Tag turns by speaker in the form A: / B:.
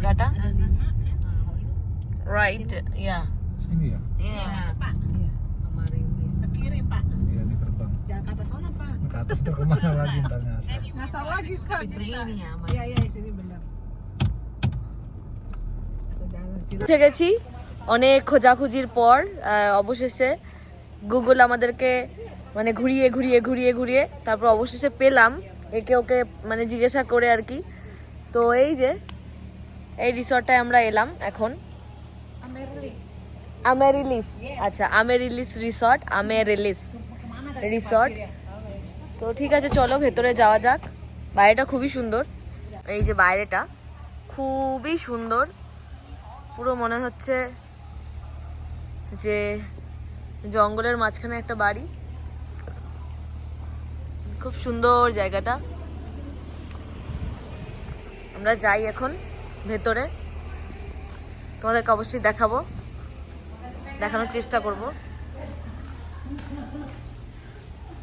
A: জায়গাটা, right? Yeah.
B: Sini ya?
A: Yeah.
C: Pak.
A: Amarilis.
C: Ke kiri, Pak.
B: Iya, ini gerbang.
C: Jangan ke atas sana, Pak.
B: Ke atas terus kemana lagi ntar nyasar.
C: Ngasar lagi, Kak.
A: Itu ini ya,
C: Iya, iya, di sini benar.
A: উঠে গেছি অনেক খোঁজাখুঁজির পর। অবশেষে Google আমাদেরকে মানে ঘুরিয়ে ঘুরিয়ে ঘুরিয়ে ঘুরিয়ে তারপর অবশেষে পেলাম, একে ওকে মানে জিজ্ঞাসা করে আর কি। তো এই যে এই রিসর্টটায় আমরা এলাম এখন, আমেরিলিস। আচ্ছা, আমেরিলিস রিসর্ট, আমেরিলিস রিসর্ট। তো ঠিক আছে, চলো ভেতরে যাওয়া যাক। বাইরেটা খুবই সুন্দর, এই যে বাইরেটা খুবই সুন্দর, পুরো মনে হচ্ছে যে জঙ্গলের মাঝখানে একটা বাড়ি। খুব সুন্দর জায়গাটা। আমরা যাই এখন ভেতরে, তোমাদেরকে অবশ্যই দেখাবো, দেখানোর চেষ্টা করব।